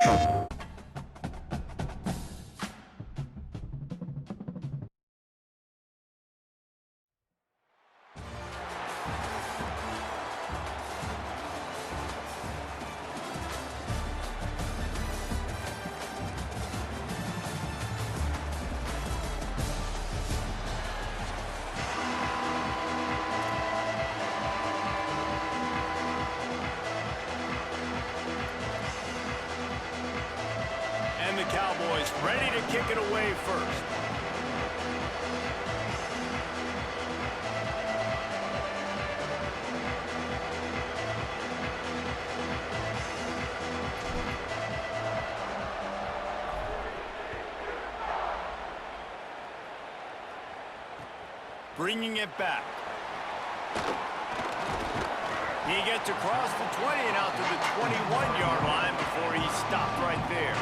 And the Cowboys ready to kick it away first. Bringing it back. He gets across the 20 and out to the 21-yard line before he stopped right there.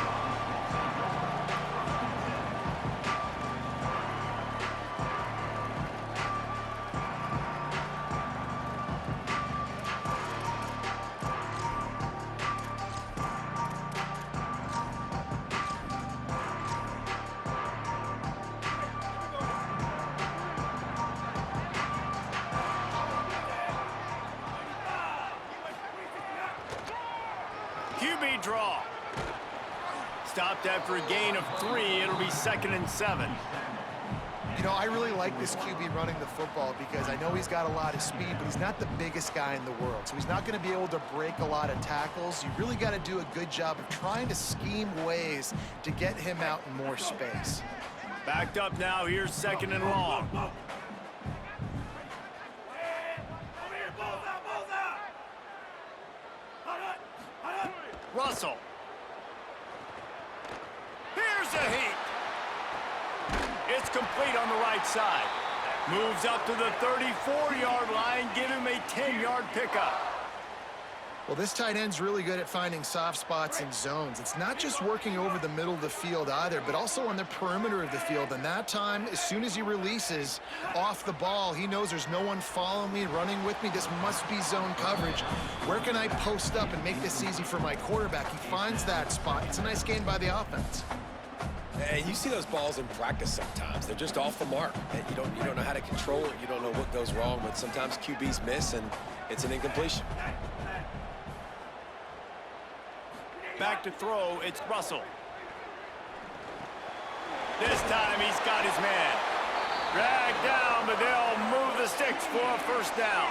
QB draw. Stopped after a gain of 3. It'll be 2nd and 7. You know, I really like this QB running the football because I know he's got a lot of speed, but he's not the biggest guy in the world. So he's not going to be able to break a lot of tackles. You really got to do a good job of trying to scheme ways to get him out in more space. Backed up now. Here's 2nd and long. Russell. Here's a heat. It's complete on the right side. Moves up to the 34-yard line. Give him a 10-yard pickup. Well, this tight end's really good at finding soft spots in zones. It's not just working over the middle of the field either, but also on the perimeter of the field. And that time, as soon as he releases off the ball, he knows there's no one following me, running with me. This must be zone coverage. Where can I post up and make this easy for my quarterback? He finds that spot. It's a nice gain by the offense. And you see those balls in practice sometimes. They're just off the mark. And you don't know how to control it. You don't know what goes wrong, but sometimes QBs miss, and it's an incompletion. Back to throw, it's Russell. This time he's got his man. Dragged down, but they'll move the sticks for a first down.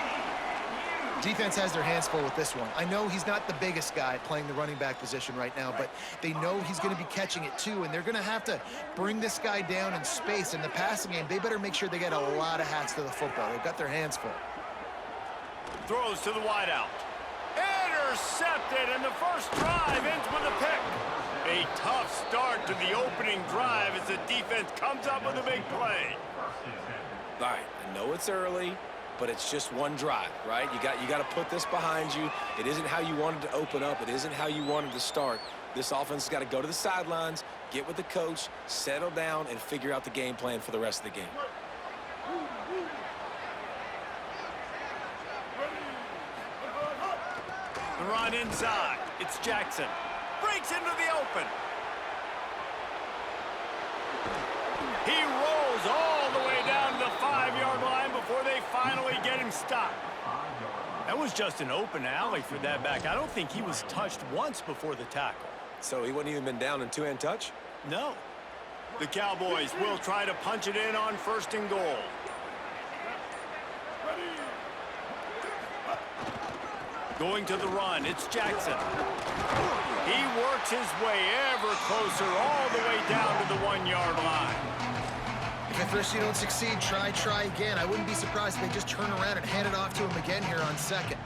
Defense has their hands full with this one. I know he's not the biggest guy playing the running back position right now, but they know he's going to be catching it too, and they're going to have to bring this guy down in space. In the passing game, they better make sure they get a lot of hats to the football. They've got their hands full. Throws to the wideout. Intercepted, and the first drive ends with a pick. A tough start to the opening drive as the defense comes up with a big play. All right, I know it's early, but it's just one drive, right? You got to put this behind you. It isn't how you wanted to open up. It isn't how you wanted to start. This offense has got to go to the sidelines, get with the coach, settle down, and figure out the game plan for the rest of the game. The run inside. It's Jackson. Breaks into the open. He rolls all the way down to the 5-yard line before they finally get him stopped. That was just an open alley for that back. I don't think he was touched once before the tackle. So he wouldn't even been down in two-hand touch? No. The Cowboys will try to punch it in on 1st and goal. Going to the run, it's Jackson. He works his way ever closer all the way down to the 1-yard line. If at first you don't succeed, try again. I wouldn't be surprised if they just turn around and hand it off to him again here on 2nd.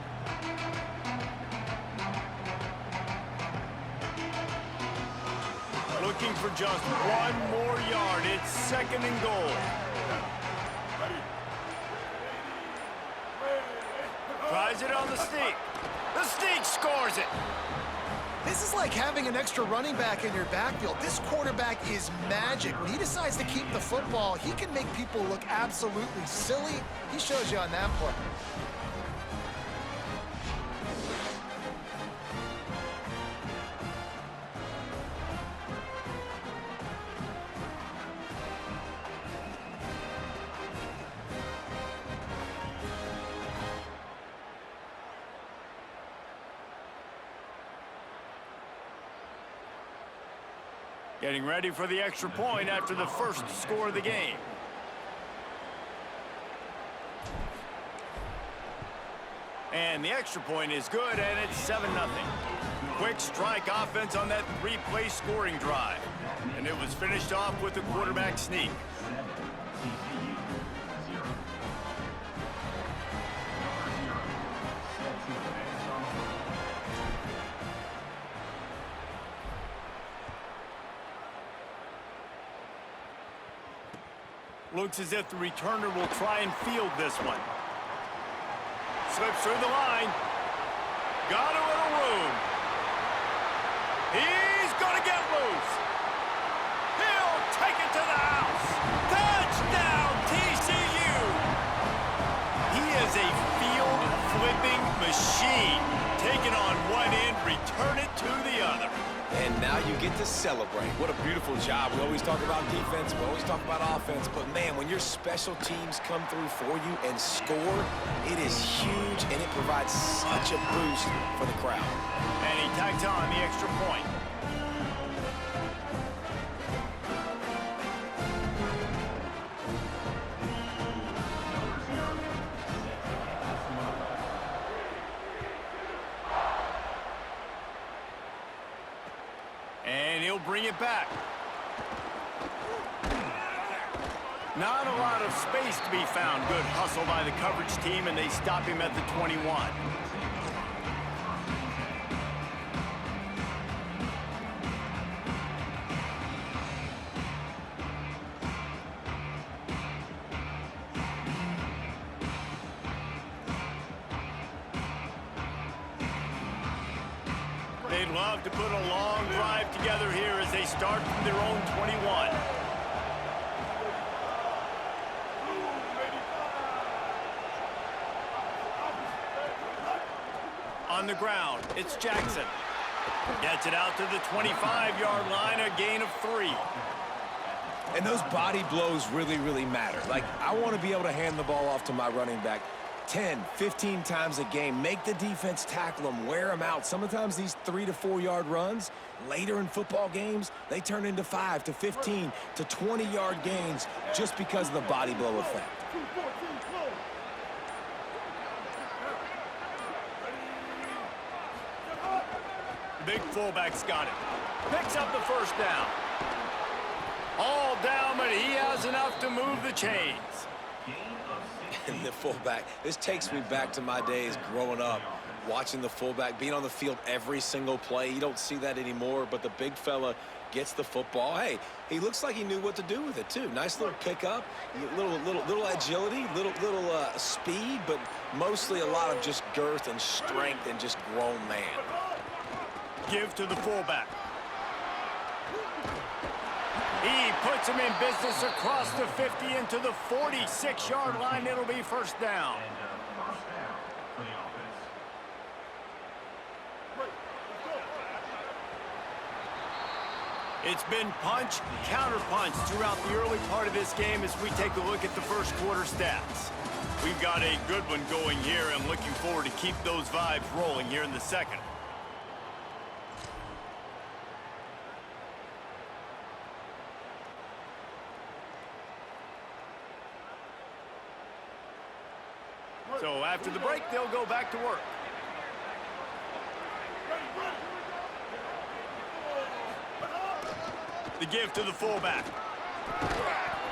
Looking for just 1 more yard. It's 2nd and goal. Tries it on the sneak. The sneak scores it. This is like having an extra running back in your backfield. This quarterback is magic. When he decides to keep the football, he can make people look absolutely silly. He shows you on that play. Getting ready for the extra point after the first score of the game. And the extra point is good, and it's 7-0. Quick strike offense on that three-play scoring drive. And it was finished off with a quarterback sneak. Looks as if the returner will try and field this one. Slips through the line. Got a little room. He's going to get loose. He'll take it to the house. Touchdown, TCU. He is a field-flipping machine. Taking on one end, return it to the other. And now you get to celebrate. What a beautiful job. We always talk about defense, we always talk about offense, but man, when your special teams come through for you and score, it is huge, and it provides such a boost for the crowd. And he tags on the extra point. And he'll bring it back. Not a lot of space to be found. Good hustle by the coverage team, and they stop him at the 21. They'd love to put a long drive together here as they start from their own 21. On the ground, it's Jackson. Gets it out to the 25-yard line, a gain of 3. And those body blows really, really matter. Like, I want to be able to hand the ball off to my running back 10, 15 times a game. Make the defense tackle them, wear them out. Sometimes these 3 to 4 yard runs, later in football games, they turn into 5 to 15 to 20-yard gains just because of the body blow effect. Big fullback's got it. Picks up the first down. All down, but he has enough to move the chains. And the fullback, this takes me back to my days growing up, watching the fullback being on the field every single play. You don't see that anymore, but the big fella gets the football. Hey, he looks like he knew what to do with it too. Nice little pickup, little agility, little speed, but mostly a lot of just girth and strength and just grown man. Give to the fullback. He puts him in business across the 50 into the 46-yard line. It'll be first down. It's been punch, counter punch throughout the early part of this game as we take a look at the first quarter stats. We've got a good one going here and looking forward to keep those vibes rolling here in the second. So after the break, they'll go back to work. The give to the fullback.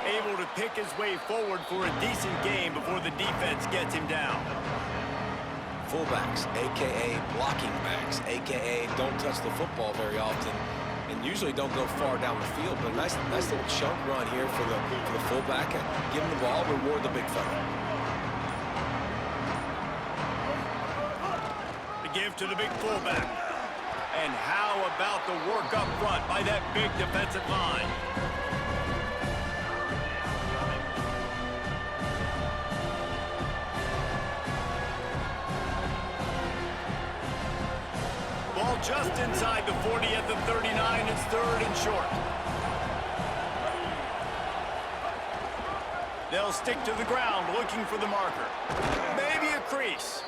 Able to pick his way forward for a decent game before the defense gets him down. Fullbacks, a.k.a. blocking backs, a.k.a. don't touch the football very often and usually don't go far down the field. But a nice little chunk run here for the fullback. And give him the ball, reward the big fella. Give to the big fullback. And how about the work up front by that big defensive line? Ball just inside the 40 at the 39. It's 3rd and short. They'll stick to the ground looking for the marker. Maybe a crease.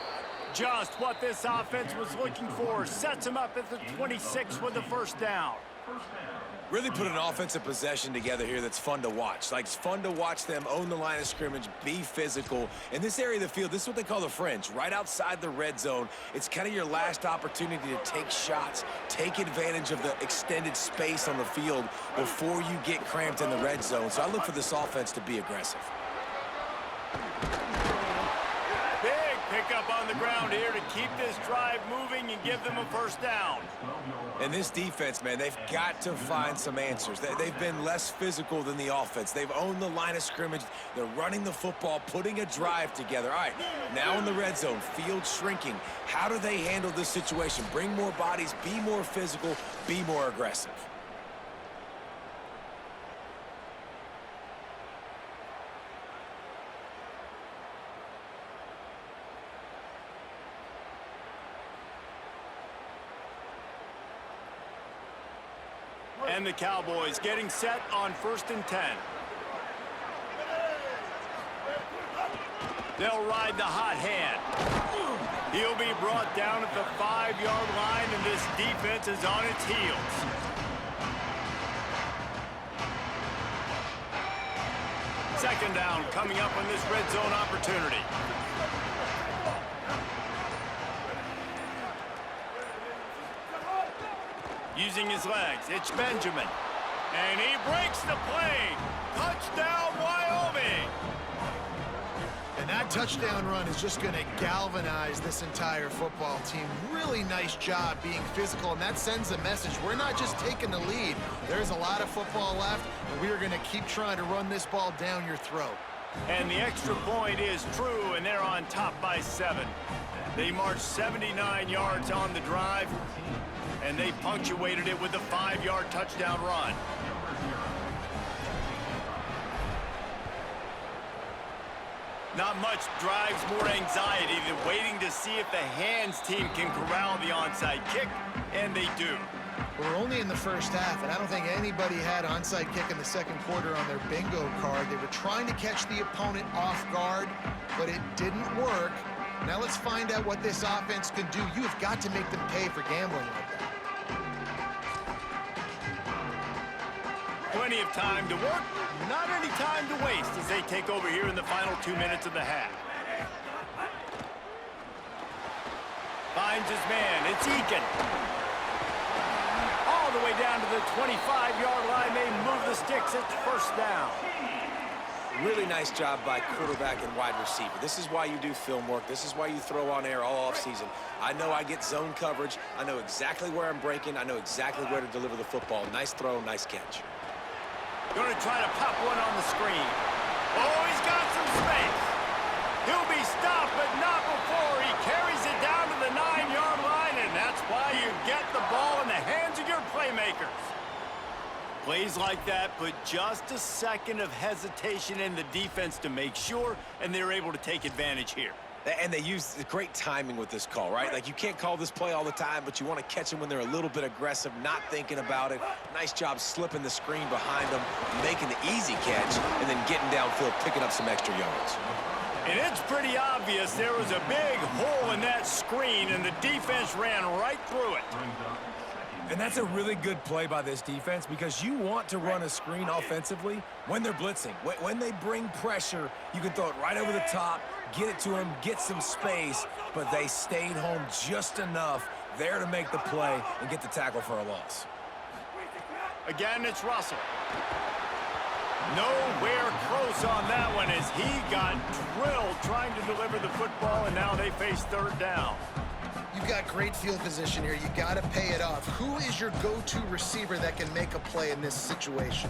Just what this offense was looking for. Sets him up at the 26 with the first down. Really put an offensive possession together here that's fun to watch. Like, it's fun to watch them own the line of scrimmage, be physical. In this area of the field, this is what they call the fringe, right outside the red zone. It's kind of your last opportunity to take shots, take advantage of the extended space on the field before you get cramped in the red zone. So I look for this offense to be aggressive. Big pickup on the ground here to keep this drive moving and give them a first down. And this defense, man, they've got to find some answers. They've been less physical than the offense. They've owned the line of scrimmage. They're running the football, putting a drive together. All right, now in the red zone, field shrinking. How do they handle this situation? Bring more bodies, be more physical, be more aggressive. And the Cowboys getting set on 1st and 10. They'll ride the hot hand. He'll be brought down at the 5-yard line, and this defense is on its heels. Second down coming up on this red zone opportunity. Using his legs, it's Benjamin. And he breaks the play. Touchdown, Wyoming! And that touchdown run is just going to galvanize this entire football team. Really nice job being physical, and that sends a message. We're not just taking the lead. There's a lot of football left, and we are going to keep trying to run this ball down your throat. And the extra point is true, and they're on top by 7. They marched 79 yards on the drive, and they punctuated it with a 5-yard touchdown run. Not much drives more anxiety than waiting to see if the hands team can corral the onside kick, and they do. We're only in the first half, and I don't think anybody had onside kick in the second quarter on their bingo card. They were trying to catch the opponent off guard, but it didn't work. Now let's find out what this offense can do. You've got to make them pay for gambling like that. Plenty of time to work, not any time to waste as they take over here in the final 2 minutes of the half. Finds his man, it's Eakin. All the way down to the 25-yard line, they move the sticks, it's first down. Really nice job by quarterback and wide receiver. This is why you do film work. This is why you throw on air all offseason. I know I get zone coverage. I know exactly where I'm breaking. I know exactly where to deliver the football. Nice throw, nice catch. Going to try to pop one on the screen. Oh, he's got some space. He'll be stopped, but not before he carries it down to the 9-yard line, and that's why you get the ball in the hands of your playmakers. Plays like that put just a second of hesitation in the defense to make sure, and they're able to take advantage here. And they use great timing with this call, right? Like, you can't call this play all the time, but you want to catch them when they're a little bit aggressive, not thinking about it. Nice job slipping the screen behind them, making the easy catch, and then getting downfield, picking up some extra yards. And it's pretty obvious there was a big hole in that screen, and the defense ran right through it. And that's a really good play by this defense because you want to run a screen offensively when they're blitzing. When they bring pressure, you can throw it right over the top, get it to them, get some space, but they stayed home just enough there to make the play and get the tackle for a loss. Again, it's Russell. Nowhere close on that one as he got drilled trying to deliver the football, and now they face third down. You've got great field position here. You got to pay it off. Who is your go-to receiver that can make a play in this situation?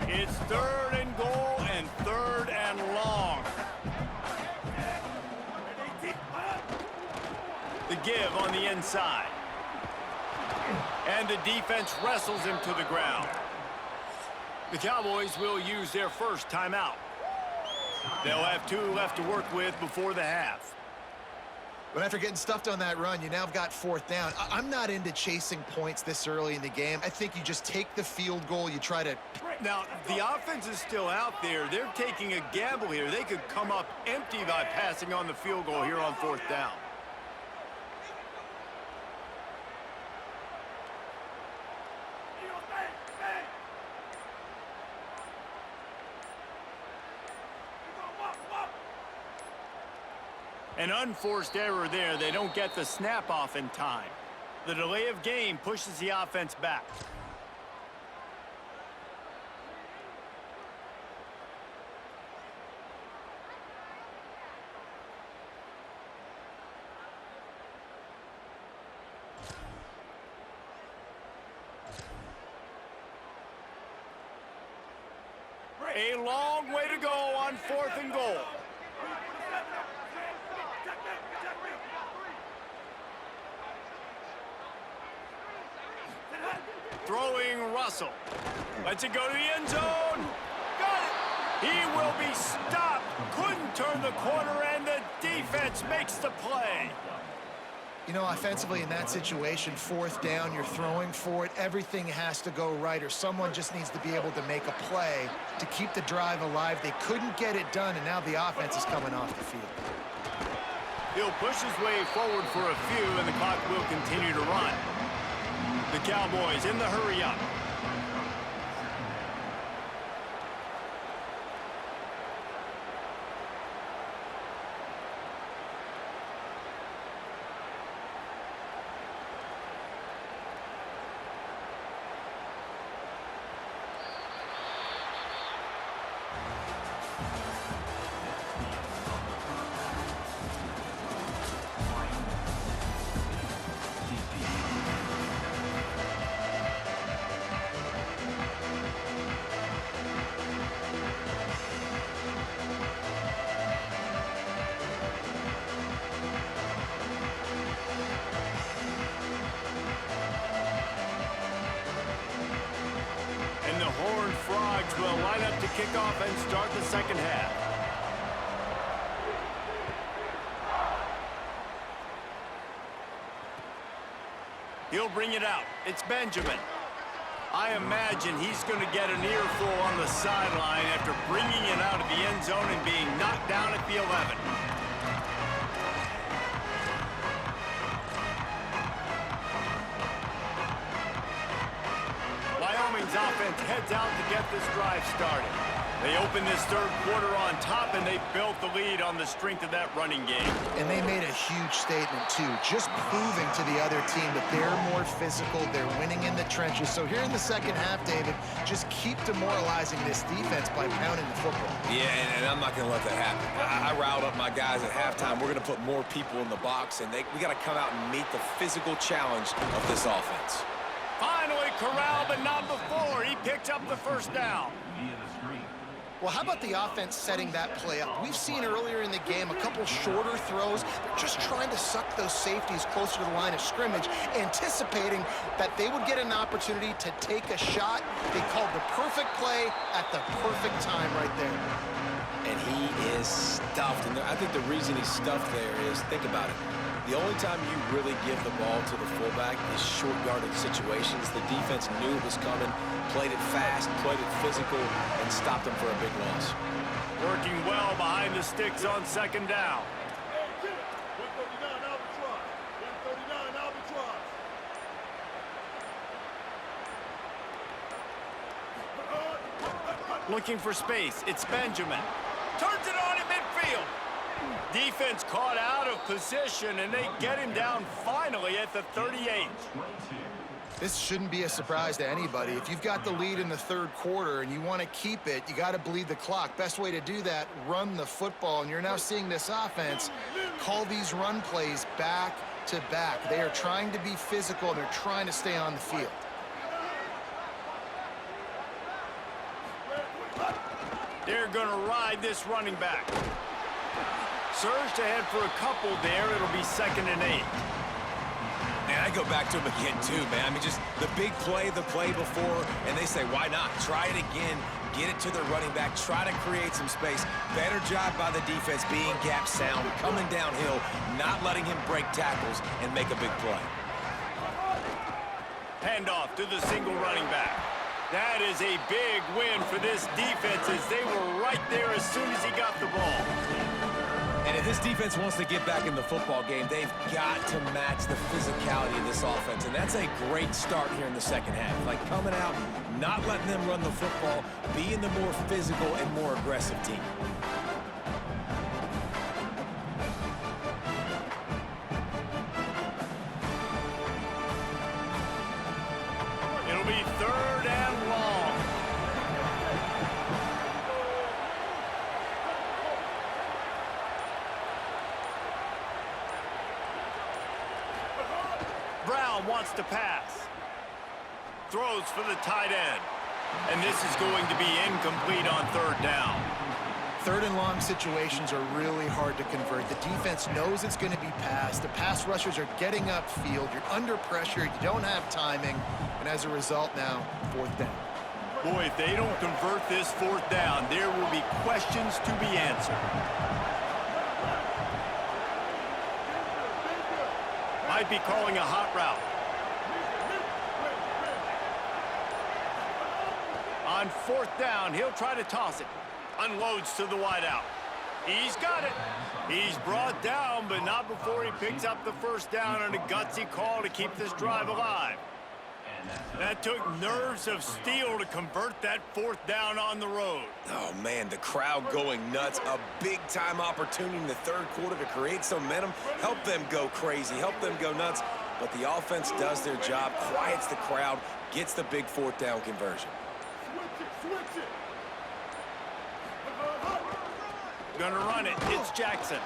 It's 3rd and goal and 3rd and long. The give on the inside. And the defense wrestles him to the ground. The Cowboys will use their first timeout. They'll have 2 left to work with before the half. But after getting stuffed on that run, you now have got 4th down. I'm not into chasing points this early in the game. I think you just take the field goal. You try to... Now, the offense is still out there. They're taking a gamble here. They could come up empty by passing on the field goal here on 4th down. An unforced error there. They don't get the snap off in time. The delay of game pushes the offense back. A long way to go on 4th and goal. Throwing Russell. Lets it go to the end zone. Got it. He will be stopped. Couldn't turn the corner, and the defense makes the play. You know, offensively in that situation, 4th down, you're throwing for it. Everything has to go right, or someone just needs to be able to make a play to keep the drive alive. They couldn't get it done, and now the offense is coming off the field. He'll push his way forward for a few, and the clock will continue to run. The Cowboys in the hurry-up. Frogs will line up to kick off and start the second half. He'll bring it out. It's Benjamin. I imagine he's going to get an earful on the sideline after bringing it out of the end zone and being knocked down at the 11. Wyoming's offense heads out to get this drive started. They open this 3rd quarter on top, and they built the lead on the strength of that running game. And they made a huge statement, too, just proving to the other team that they're more physical, they're winning in the trenches. So here in the second half, David, just keep demoralizing this defense by pounding the football. Yeah, and I'm not going to let that happen. I riled up my guys at halftime. We're going to put more people in the box, and we got to come out and meet the physical challenge of this offense. Finally corralled, but not before. He picked up the 1st down. Well, how about the offense setting that play up? We've seen earlier in the game a couple shorter throws. They're just trying to suck those safeties closer to the line of scrimmage, anticipating that they would get an opportunity to take a shot. They called the perfect play at the perfect time right there. And he is stuffed. And I think the reason he's stuffed there is, think about it. The only time you really give the ball to the fullback is short yardage situations. The defense knew it was coming, played it fast, played it physical, and stopped them for a big loss. Working well behind the sticks on 2nd down. 139 Albatross. 139 Albatross. Looking for space. It's Benjamin. Turns it on in midfield. Defense caught out of position, and they get him down finally at the 38. This shouldn't be a surprise to anybody. If you've got the lead in the 3rd quarter and you want to keep it, you got to bleed the clock. Best way to do that, run the football. And you're now seeing this offense call these run plays back to back. They are trying to be physical, and they're trying to stay on the field. They're going to ride this running back. Surged ahead for a couple there. It'll be 2nd and 8. And I go back to him again, too, man. I mean, just the big play, the play before, and they say, why not? Try it again. Get it to their running back. Try to create some space. Better job by the defense being gap sound, coming downhill, not letting him break tackles and make a big play. Handoff to the single running back. That is a big win for this defense, as they were right there as soon as he got the ball. And if this defense wants to get back in the football game, they've got to match the physicality of this offense. And that's a great start here in the second half. Like coming out, not letting them run the football, being the more physical and more aggressive team. It'll be 3rd and long. Brown wants to pass. Throws for the tight end. And this is going to be incomplete on 3rd down. 3rd and long situations are really hard to convert. The defense knows it's going to be passed. The pass rushers are getting upfield. You're under pressure. You don't have timing. And as a result now, 4th down. Boy, if they don't convert this 4th down, there will be questions to be answered. Might be calling a hot route. On 4th down, he'll try to toss it. Unloads to the wideout. He's got it. He's brought down, but not before he picks up the 1st down on a gutsy call to keep this drive alive. That took nerves of steel to convert that 4th down on the road. Oh, man, the crowd going nuts. A big-time opportunity in the 3rd quarter to create some momentum, help them go crazy, help them go nuts. But the offense does their job, quiets the crowd, gets the big 4th down conversion. Switch it. Gonna run it. It's Jackson.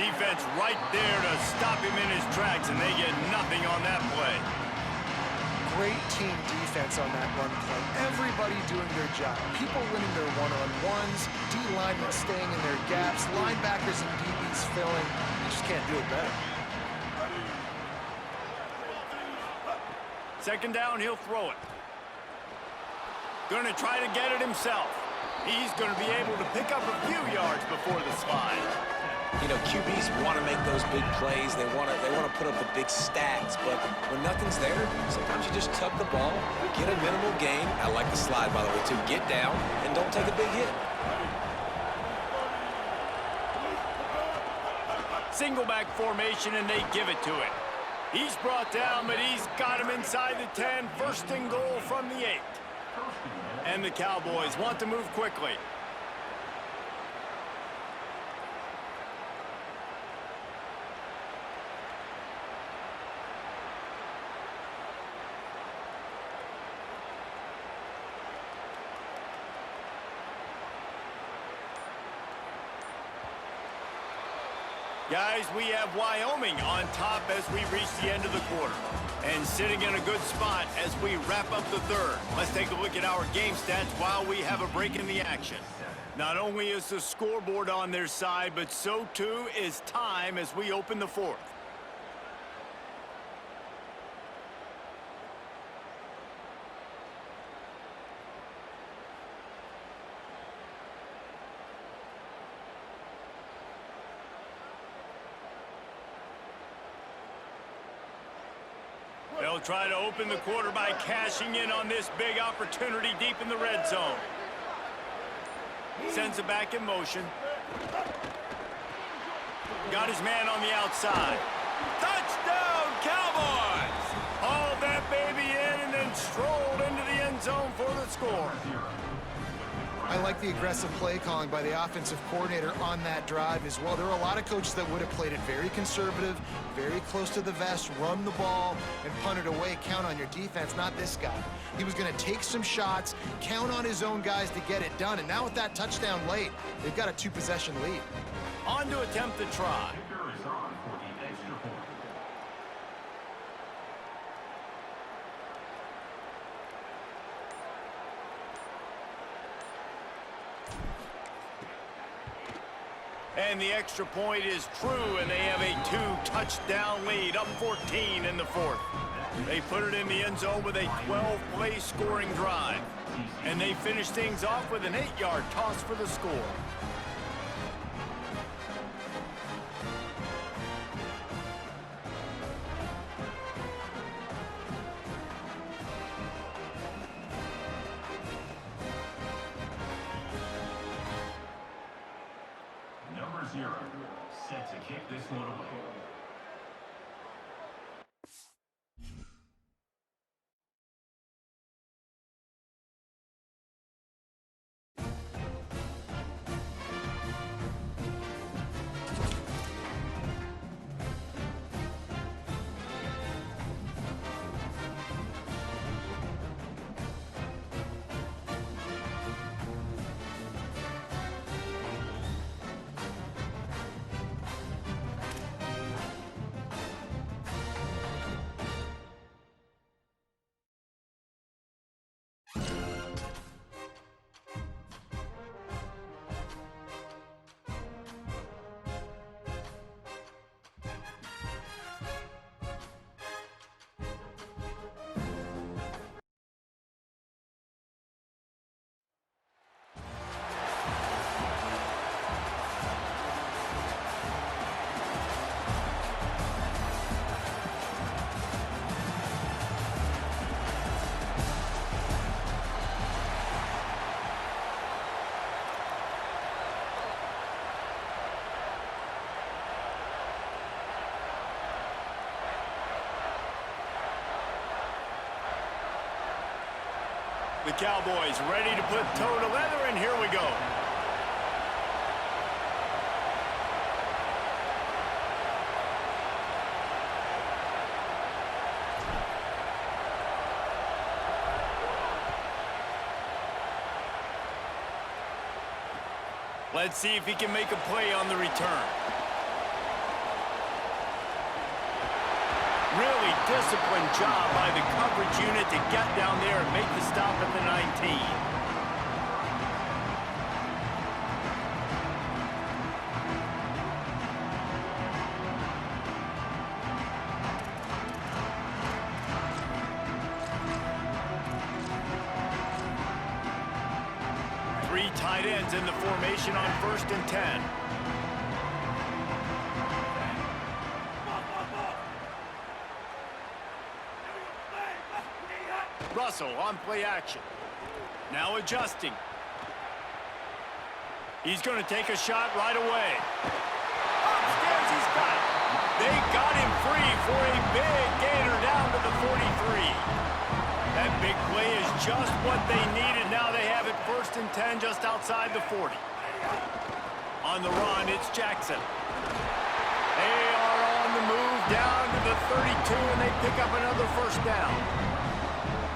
Defense right there to stop him in his tracks, and they get nothing on that play. Great team defense on that run play. Everybody doing their job. People winning their one-on-ones, D-linemen staying in their gaps, linebackers and DBs filling. You just can't do it better. 2nd down, he'll throw it. Gonna try to get it himself. He's gonna be able to pick up a few yards before the slide. You know, QBs want to make those big plays. They want to put up the big stats. But when nothing's there, sometimes you just tuck the ball, get a minimal gain. I like the slide, by the way, too. Get down and don't take a big hit. Single back formation, and they give it to him. He's brought down, but he's got him inside the 10. 1st and goal from the 8. And the Cowboys want to move quickly. Guys, we have Wyoming on top as we reach the end of the quarter. And sitting in a good spot as we wrap up the 3rd. Let's take a look at our game stats while we have a break in the action. Not only is the scoreboard on their side, but so too is time as we open the 4th. They'll try to open the quarter by cashing in on this big opportunity deep in the red zone. Sends it back in motion. Got his man on the outside. Touchdown, Cowboys! Hauled that baby in and then strolled into the end zone for the score. I like the aggressive play calling by the offensive coordinator on that drive as well. There are a lot of coaches that would have played it very conservative, very close to the vest, run the ball, and punt it away. Count on your defense, not this guy. He was going to take some shots, count on his own guys to get it done. And now with that touchdown late, they've got a 2-possession lead. On to attempt the try. And the extra point is true, and they have a 2-touchdown lead, up 14 in the 4th. They put it in the end zone with a 12-play scoring drive. And they finish things off with an 8-yard toss for the score. Number 0, set to kick this one away. The Cowboys ready to put toe to leather, and here we go. Let's see if he can make a play on the return. Really disciplined job by the coverage unit to get down there and make the stop at the 19. Three tight ends in the formation on 1st and 10. Russell on play action. Now adjusting. He's going to take a shot right away. Upstairs he's got it. They got him free for a big gainer down to the 43. That big play is just what they needed. Now they have it 1st and 10 just outside the 40. On the run, it's Jackson. They are on the move down to the 32, and they pick up another 1st down.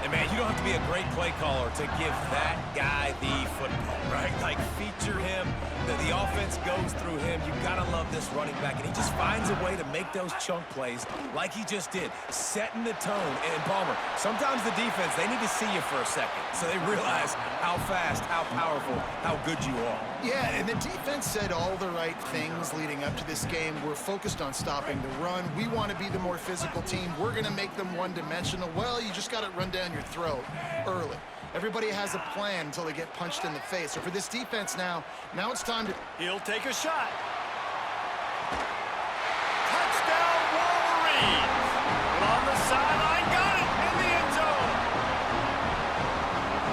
And, man, you don't have to be a great play caller to give that guy the football, right? Like, feature him. The offense goes through him. You've got to love this running back. And he just finds a way to make those chunk plays like he just did, setting the tone. And, Palmer, sometimes the defense, they need to see you for a second so they realize how fast, how powerful, how good you are. Yeah, and the defense said all the right things leading up to this game. We're focused on stopping the run. We want to be the more physical team. We're going to make them one-dimensional. Well, you just got to run down your throat early. Everybody has a plan until they get punched in the face. So for this defense now it's time to... He'll take a shot. Touchdown, Wolverines! But on the sideline, got it in the end zone.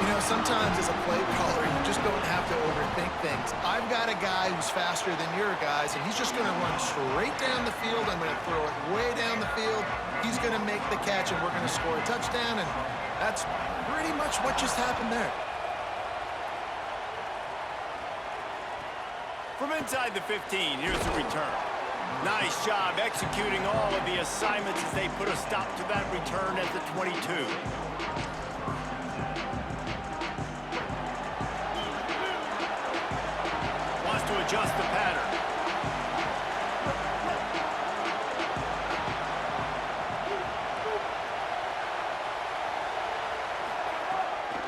You know, sometimes as a play caller, you just don't have to overthink things. I've got a guy who's faster than your guys, and he's just going to run straight down the field. I'm going to throw it way down the field. He's going to make the catch, and we're going to score a touchdown, and that's pretty much what just happened there. From inside the 15, here's the return. Nice job executing all of the assignments as they put a stop to that return at the 22. Wants to adjust the pattern.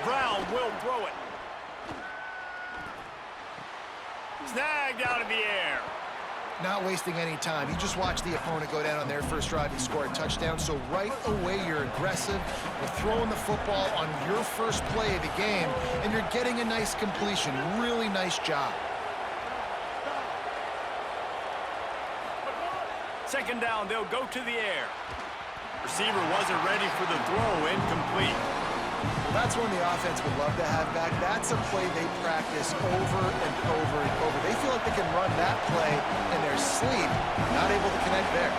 Brown will throw it. Snagged out of the air. Not wasting any time. You just watch the opponent go down on their first drive and score a touchdown. So right away, you're aggressive. You're throwing the football on your first play of the game, and you're getting a nice completion. Really nice job. 2nd down, they'll go to the air. Receiver wasn't ready for the throw, incomplete. Well, that's one the offense would love to have back. That's a play they practice over and over and over. They feel like they can run that play in their sleep, not able to connect there.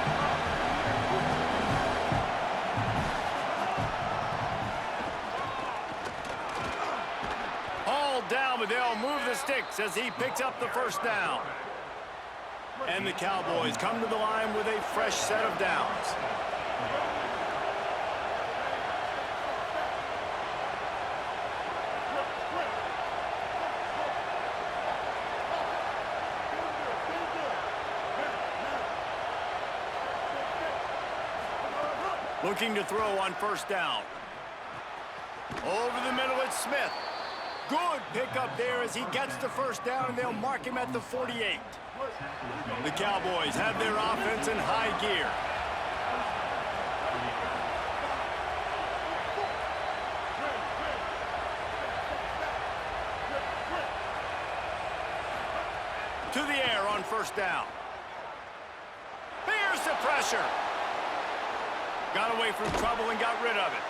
Hauled down, but they'll move the sticks as he picks up the 1st down. And the Cowboys come to the line with a fresh set of downs. Looking to throw on 1st down. Over the middle, it's Smith. Good pickup there as he gets the 1st down, and they'll mark him at the 48. The Cowboys have their offense in high gear. To the air on 1st down. Here's the pressure. Got away from trouble and got rid of it.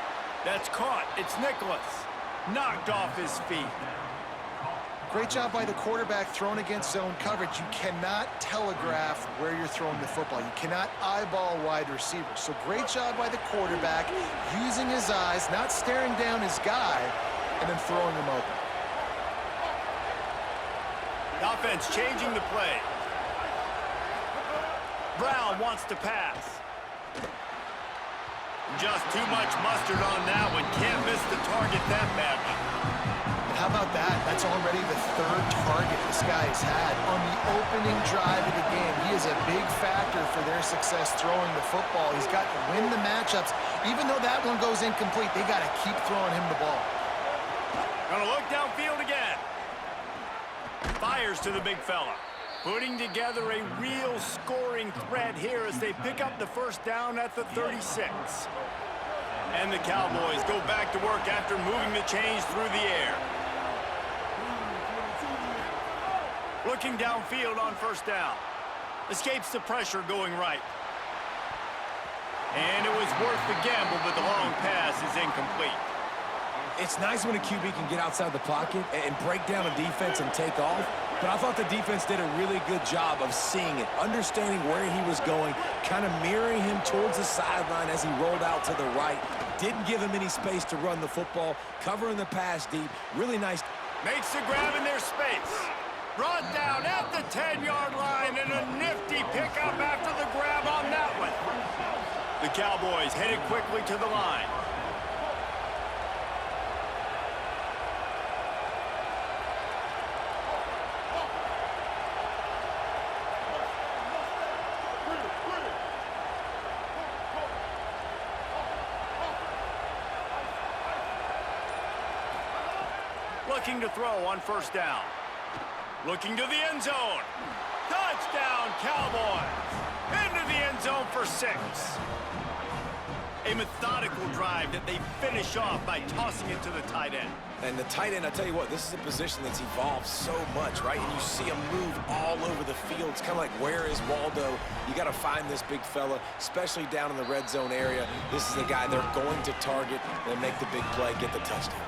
That's caught. It's Nicholas. Knocked off his feet. Great job by the quarterback thrown against zone coverage. You cannot telegraph where you're throwing the football. You cannot eyeball wide receivers. So great job by the quarterback using his eyes, not staring down his guy, and then throwing him open. The offense changing the play. Brown wants to pass. Just too much mustard on that one. Can't miss the target that badly. How about that? That's already the third target this guy has had on the opening drive of the game. He is a big factor for their success throwing the football. He's got to win the matchups. Even though that one goes incomplete, they got to keep throwing him the ball. Gonna look downfield again. Fires to the big fella. Putting together a real scoring threat here as they pick up the first down at the 36. And the Cowboys go back to work after moving the chains through the air. Looking downfield on first down. Escapes the pressure going right. And it was worth the gamble, but the long pass is incomplete. It's nice when a QB can get outside the pocket and break down a defense and take off, but I thought the defense did a really good job of seeing it, understanding where he was going, kind of mirroring him towards the sideline as he rolled out to the right. Didn't give him any space to run the football, covering the pass deep. Really nice. Makes the grab in their space. Brought down at the 10-yard line, and a nifty pickup after the grab on that one. The Cowboys headed quickly to the line. Looking to throw on first down. Looking to the end zone. Touchdown, Cowboys. Into the end zone for 6. A methodical drive that they finish off by tossing it to the tight end. And the tight end, I tell you what, this is a position that's evolved so much, right? And you see him move all over the field. It's kind of like, where is Waldo? You got to find this big fella, especially down in the red zone area. This is the guy they're going to target and make the big play, get the touchdown.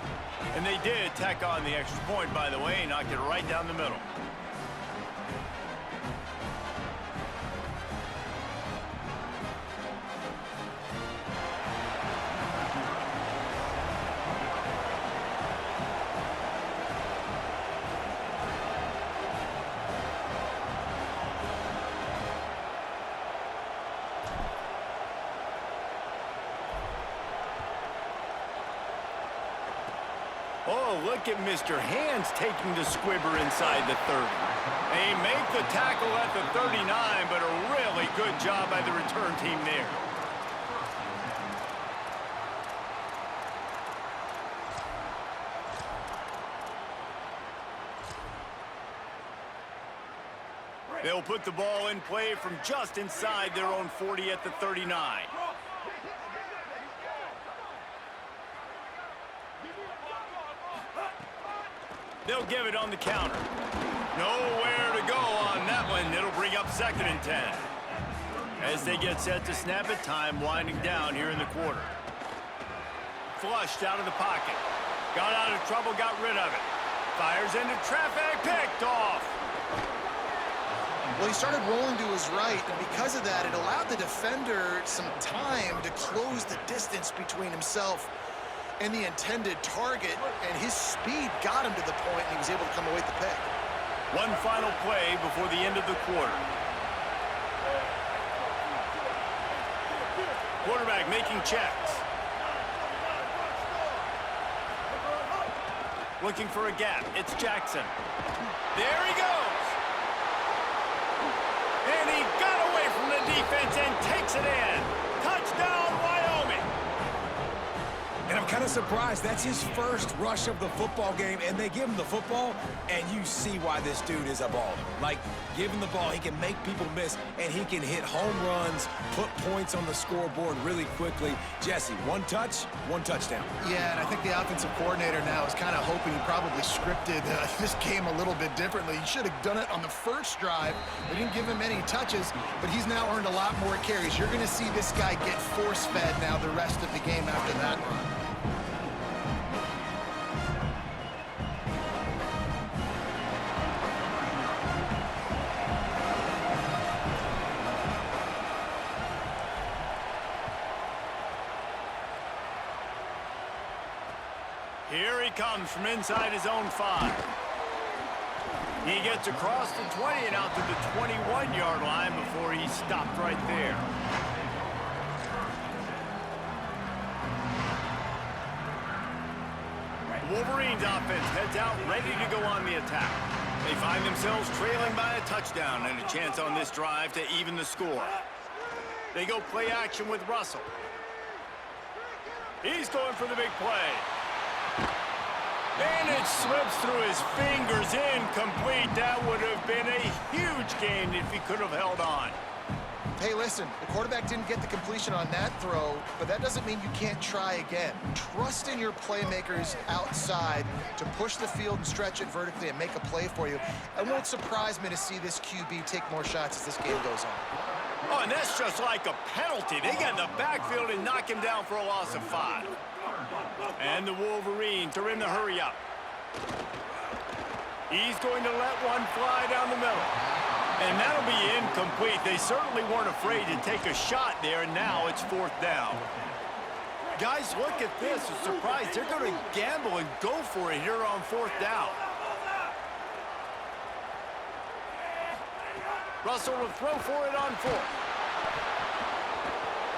And they did tack on the extra point, by the way, and knocked it right down the middle. Oh, look at Mr. Hands taking the squibber inside the 30. They make the tackle at the 39, but a really good job by the return team there. They'll put the ball in play from just inside their own 40 at the 39. They'll give it on the counter. Nowhere to go on that one. It'll bring up 2nd and 10. As they get set to snap it, time winding down here in the quarter. Flushed out of the pocket. Got out of trouble, got rid of it. Fires into traffic, picked off. Well, he started rolling to his right, and because of that, it allowed the defender some time to close the distance between himself and the intended target, and his speed got him to the point, and he was able to come away with the pick. One final play before the end of the quarter. Quarterback making checks. Looking for a gap. It's Jackson. There he goes. And he got away from the defense and takes it in. Touchdown, Wyoming. And I'm kind of surprised. That's his first rush of the football game, and they give him the football, and you see why this dude is a baller. Like, give him the ball, he can make people miss, and he can hit home runs, put points on the scoreboard really quickly. Jesse, one touch, one touchdown. Yeah, and I think the offensive coordinator now is kind of hoping he probably scripted this game a little bit differently. He should have done it on the first drive. They didn't give him any touches, but he's now earned a lot more carries. You're going to see this guy get force-fed now the rest of the game after that run. Here he comes from inside his own 5. He gets across the 20 and out to the 21-yard line before he stopped right there. Wolverines offense heads out ready to go on the attack. They find themselves trailing by a touchdown and a chance on this drive to even the score. They go play action with Russell. He's going for the big play. And it slips through his fingers, incomplete. That would have been a huge gain if he could have held on. Hey, listen, the quarterback didn't get the completion on that throw, but that doesn't mean you can't try again. Trust in your playmakers outside to push the field and stretch it vertically and make a play for you. It won't surprise me to see this QB take more shots as this game goes on. Oh, and that's just like a penalty. They get in the backfield and knock him down for a loss of 5. And the Wolverines are in the hurry up. He's going to let one fly down the middle. And that'll be incomplete. They certainly weren't afraid to take a shot there, and now it's 4th down. Guys, look at this. A surprise. They're going to gamble and go for it here on 4th down. Russell will throw for it on 4th.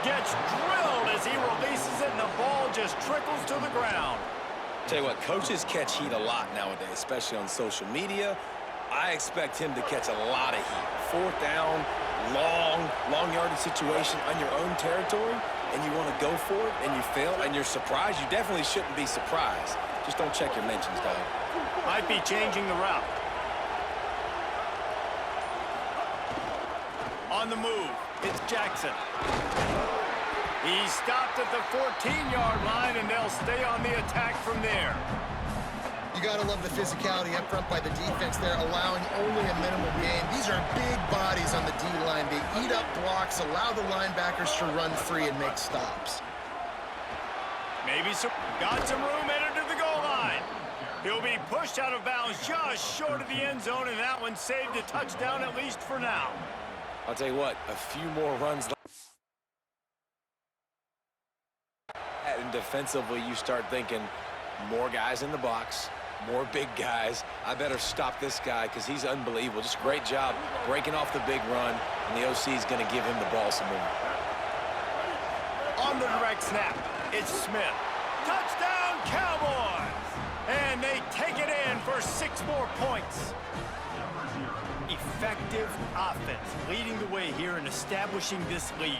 Gets drilled as he releases it, and the ball just trickles to the ground. Tell you what, coaches catch heat a lot nowadays, especially on social media. I expect him to catch a lot of heat. 4th down, long yardage situation on your own territory, and you want to go for it, and you fail, and you're surprised. You definitely shouldn't be surprised. Just don't check your mentions, dog. Might be changing the route. On the move, it's Jackson. He's stopped at the 14-yard line, and they'll stay on the attack from there. You got to love the physicality up front by the defense there, allowing only a minimal gain. These are big bodies on the D-line. They eat up blocks, allow the linebackers to run free and make stops. Maybe got some room headed to the goal line. He'll be pushed out of bounds just short of the end zone, and that one saved a touchdown at least for now. I'll tell you what, a few more runs left. And defensively, you start thinking more guys in the box, more big guys. I better stop this guy because he's unbelievable. Just great job breaking off the big run, and the OC is going to give him the ball some more. On the direct snap, it's Smith. Touchdown, Cowboys! And they take it in for 6 more points. Effective offense leading the way here and establishing this lead.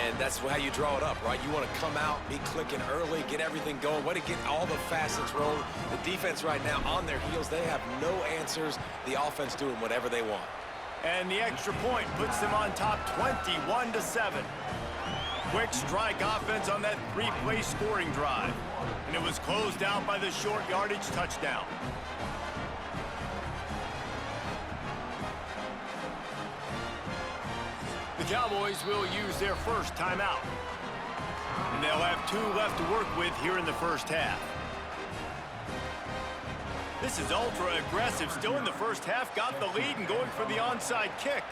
And that's how you draw it up, right? You want to come out, be clicking early, get everything going, way to get all the facets rolling. The defense right now on their heels, they have no answers. The offense doing whatever they want. And the extra point puts them on top 21-7. Quick strike offense on that 3-play scoring drive. And it was closed out by the short yardage touchdown. The Cowboys will use their first timeout. And they'll have 2 left to work with here in the first half. This is ultra aggressive. Still in the first half, got the lead and going for the onside kick.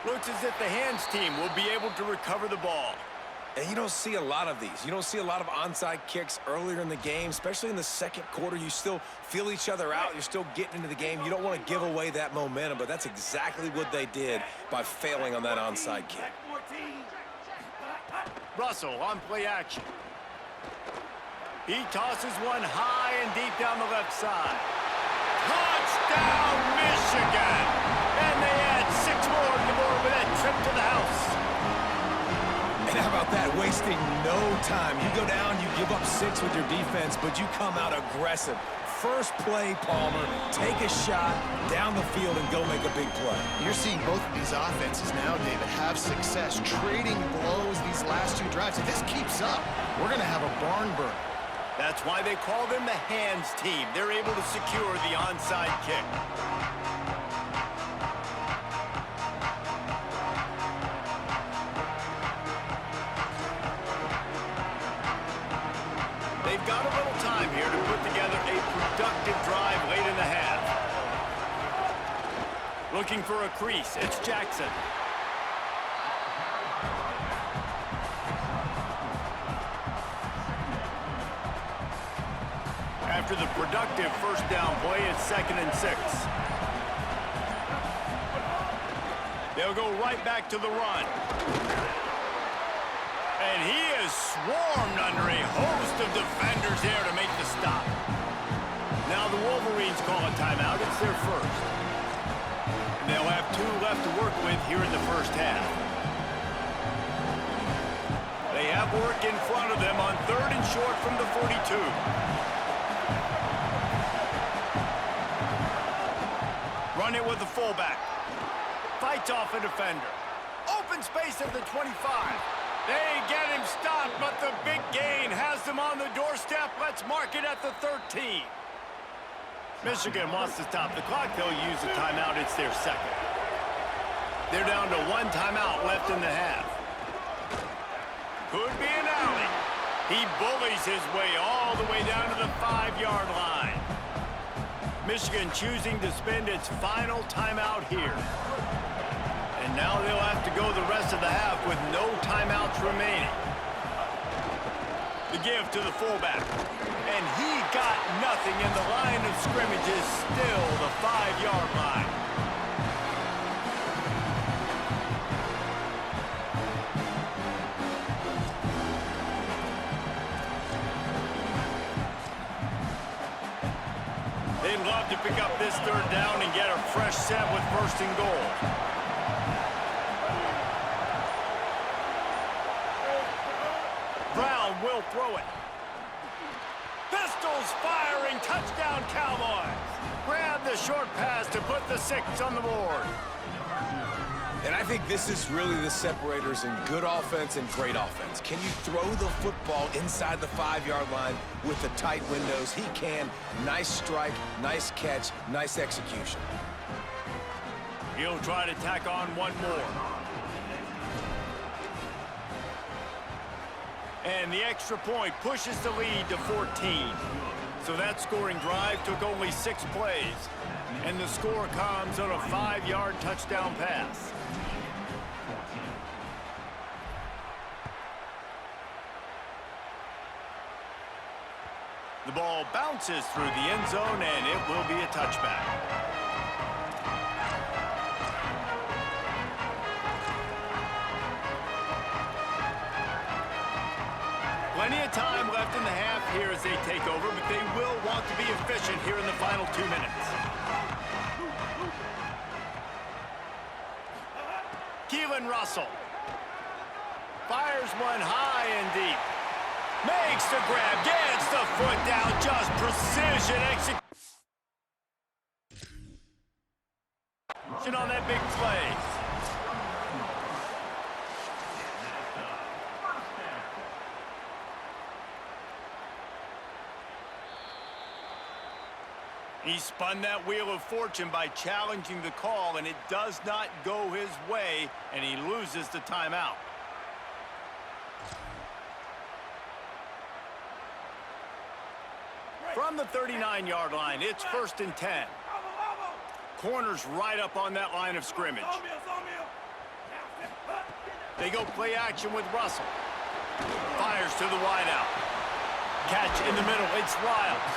Looks as if the hands team will be able to recover the ball. And you don't see a lot of these. You don't see a lot of onside kicks earlier in the game, especially in the second quarter. You still feel each other out. You're still getting into the game. You don't want to give away that momentum, but that's exactly what they did by failing on that onside kick. Russell on play action. He tosses one high and deep down the left side. Touchdown, Michigan! And they add 6 more to the board with that trip to the house. And how about that? Wasting no time. You go down, you give up 6 with your defense, but you come out aggressive. First play, Palmer, take a shot down the field and go make a big play. You're seeing both of these offenses now, David, have success trading blows these last 2 drives. If this keeps up, we're going to have a barn burner. That's why they call them the hands team. They're able to secure the onside kick. They've got a little time here to put together a productive drive late in the half. Looking for a crease, it's Jackson. after the productive first down play, it's 2nd and 6. They'll go right back to the run. And he is swarmed under a host of defenders there to make the stop. Now the Wolverines call a timeout. It's their first. And they'll have 2 left to work with here in the first half. They have work in front of them on 3rd and short from the 42. Run it with the fullback. Fights off a defender. Open space at the 25. They get him stopped, but the big gain has them on the doorstep. Let's mark it at the 13. Michigan wants to stop the clock. They'll use a timeout. It's their second. They're down to 1 timeout left in the half. Could be an alley. He bullies his way all the way down to the 5-yard line. Michigan choosing to spend its final timeout here. And now they'll have to go the rest of the half with no timeouts remaining. The give to the fullback. And he got nothing, and the line of scrimmage is still the 5-yard line. They'd love to pick up this 3rd down and get a fresh set with 1st and goal. Brown will throw it. Pistols firing, touchdown Cowboys. Grab the short pass to put the 6 on the board. And I think this is really the separators in good offense and great offense. Can you throw the football inside the 5-yard line with the tight windows? He can. Nice strike, nice catch, nice execution. He'll try to tack on one more. And the extra point pushes the lead to 14. So that scoring drive took only 6 plays. And the score comes on a 5-yard touchdown pass. The ball bounces through the end zone, and it will be a touchback. Plenty of time left in the half here as they take over, but they will want to be efficient here in the final 2 minutes. Keelan Russell fires one high and deep. Makes the grab, gets the foot down, just precision execution on that big play. He spun that wheel of fortune by challenging the call, and it does not go his way, and he loses the timeout. From the 39-yard line, it's 1st and 10. Corners right up on that line of scrimmage. They go play action with Russell. Fires to the wideout. Catch in the middle, it's Lyles.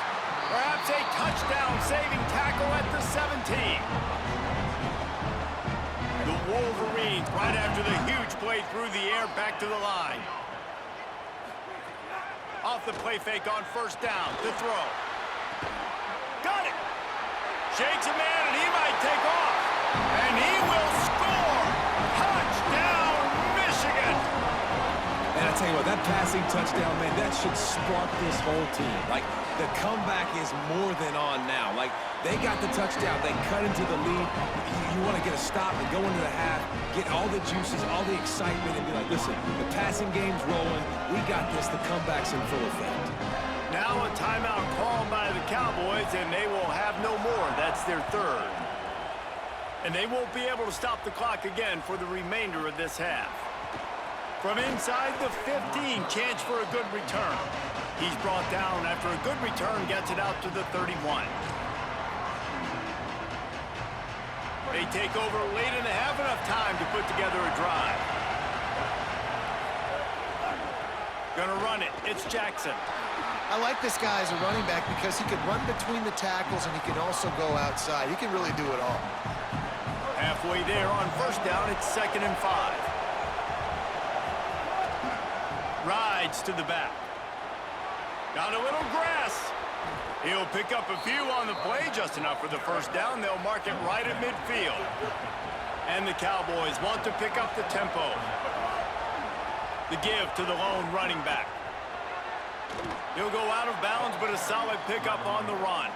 Perhaps a touchdown-saving tackle at the 17. The Wolverines, right after the huge play through the air, back to the line. Off the play fake on 1st down to throw. Got it. Shakes a man, and he might take off. And he will score. Touchdown, Michigan. And I tell you what, that passing touchdown, man, that should spark this whole team. Like, the comeback is more than on now. Like, they got the touchdown. They cut into the lead. You want to get a stop and go into the half, get all the juices, all the excitement, and be like, listen, the passing game's rolling. We got this. The comeback's in full effect. Now a timeout called by the Cowboys, and they will have no more. That's their 3rd. And they won't be able to stop the clock again for the remainder of this half. From inside the 15, chance for a good return. He's brought down after a good return, gets it out to the 31. They take over late and have enough time to put together a drive. Gonna run it. It's Jackson. I like this guy as a running back because he can run between the tackles and he can also go outside. He can really do it all. Halfway there on first down, it's 2nd and 5. Rides to the back. Got a little grass. He'll pick up a few on the play, just enough for the first down. They'll mark it right at midfield. And the Cowboys want to pick up the tempo. The give to the lone running back. He'll go out of bounds, but a solid pickup on the run.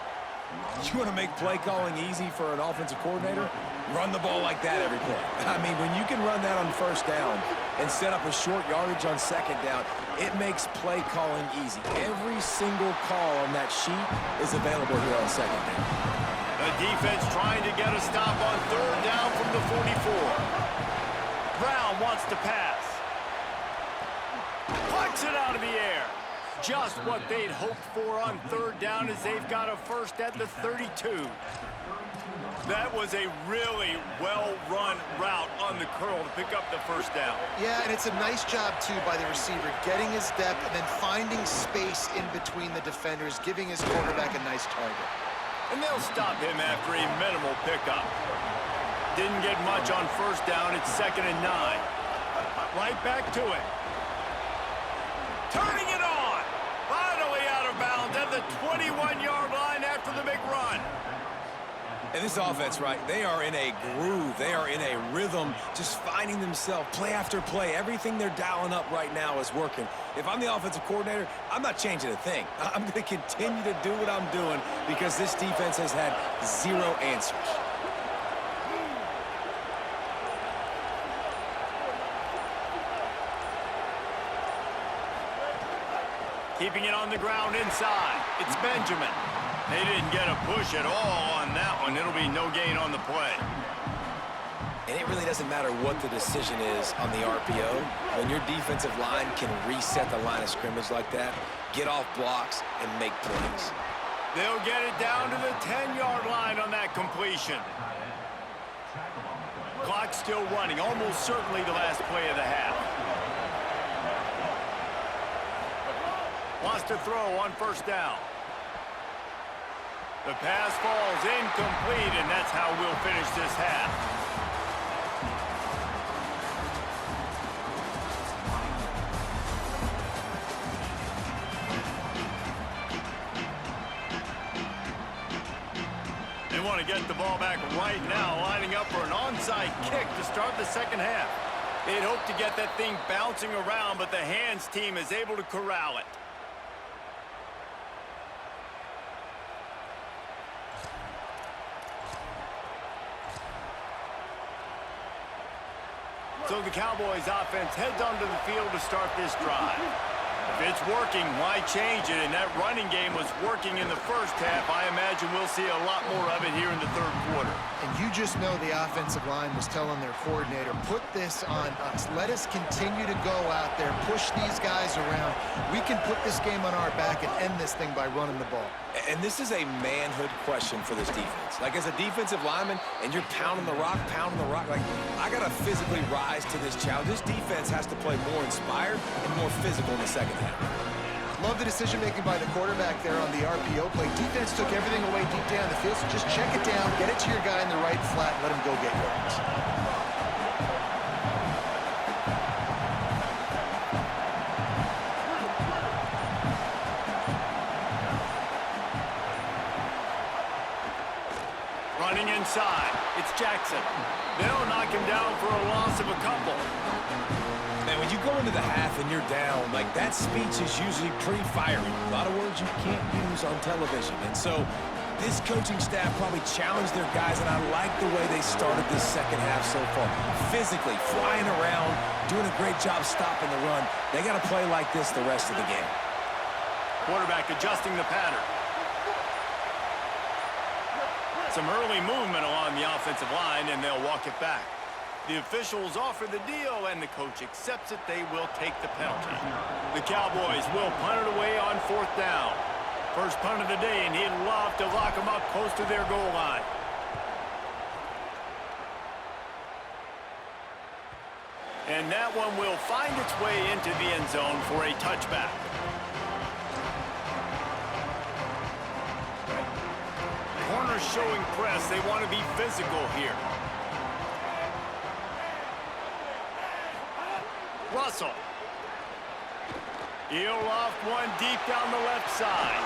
You want to make play calling easy for an offensive coordinator? Run the ball like that every play. I mean, when you can run that on first down and set up a short yardage on second down, it makes play calling easy. Every single call on that sheet is available here on second down. The defense trying to get a stop on 3rd down from the 44. Brown wants to pass. Plucks it out of the air. Just what they'd hoped for on 3rd down as they've got a first at the 32. That was a really well-run route on the curl to pick up the first down. Yeah, and it's a nice job, too, by the receiver, getting his depth and then finding space in between the defenders, giving his quarterback a nice target. And they'll stop him after a minimal pickup. Didn't get much on first down. It's 2nd and 9. Right back to it. Turning it on. Finally out of bounds at the 21-yard line after the big run. And this offense, right, they are in a groove. They are in a rhythm, just finding themselves play after play. Everything they're dialing up right now is working. If I'm the offensive coordinator, I'm not changing a thing. I'm going to continue to do what I'm doing because this defense has had zero answers. Keeping it on the ground inside. It's Benjamin. They didn't get a push at all on that one. It'll be no gain on the play. And it really doesn't matter what the decision is on the RPO. When your defensive line can reset the line of scrimmage like that, get off blocks, and make plays. They'll get it down to the 10-yard line on that completion. Clock still running, almost certainly the last play of the half. Wants to throw on first down. The pass falls incomplete, and that's how we'll finish this half. They want to get the ball back right now, lining up for an onside kick to start the second half. They'd hoped to get that thing bouncing around, but the hands team is able to corral it. So the Cowboys offense heads onto the field to start this drive. If it's working, why change it? And that running game was working in the first half. I imagine we'll see a lot more of it here in the 3rd quarter. And you just know the offensive line was telling their coordinator, put this on us. Let us continue to go out there, push these guys around. We can put this game on our back and end this thing by running the ball. And this is a manhood question for this defense. Like, as a defensive lineman, and you're pounding the rock, like, I got to physically rise to this challenge. This defense has to play more inspired and more physical in the second half. Love the decision-making by the quarterback there on the RPO play. Defense took everything away deep down the field, so just check it down, get it to your guy in the right flat, and let him go get yards. Running inside, it's Jackson. They'll knock him down for a loss of a couple. Man, when you go into the half and you're down, like, that speech is usually pretty fiery. A lot of words you can't use on television. And so this coaching staff probably challenged their guys, and I like the way they started this second half so far. Physically, flying around, doing a great job stopping the run. They got to play like this the rest of the game. Quarterback adjusting the pattern. Some early movement along the offensive line, and they'll walk it back. The officials offer the deal, and the coach accepts it. They will take the penalty. The Cowboys will punt it away on 4th down. First punt of the day, and he'd love to lock them up close to their goal line. And that one will find its way into the end zone for a touchback. are showing press. They want to be physical here. Russell. He'll loft one deep down the left side.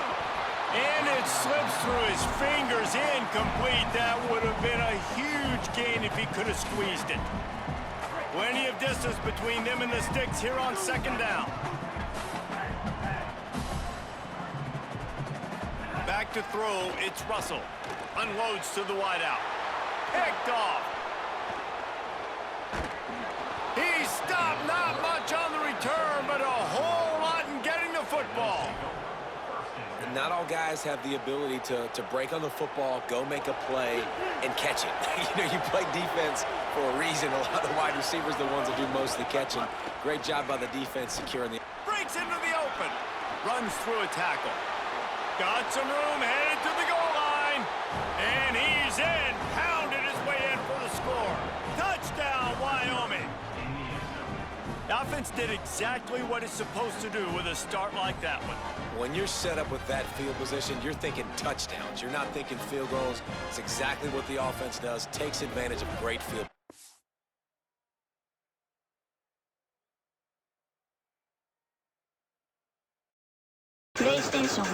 And it slips through his fingers, incomplete. That would have been a huge gain if he could have squeezed it. Plenty of distance between them and the sticks here on second down. Back to throw, it's Russell. Unloads to the wideout. Picked off. He stopped, not much on the return, but a whole lot in getting the football. And not all guys have the ability to break on the football, go make a play, and catch it. You play defense for a reason. A lot of the wide receivers are the ones that do most of the catching. Great job by the defense securing the... Breaks into the open. Runs through a tackle. Got some room, headed to the goal line. And he's in. Pounded his way in for the score. Touchdown, Wyoming. The offense did exactly what it's supposed to do with a start like that one. When you're set up with that field position, you're thinking touchdowns. You're not thinking field goals. It's exactly what the offense does. Takes advantage of great field. PlayStation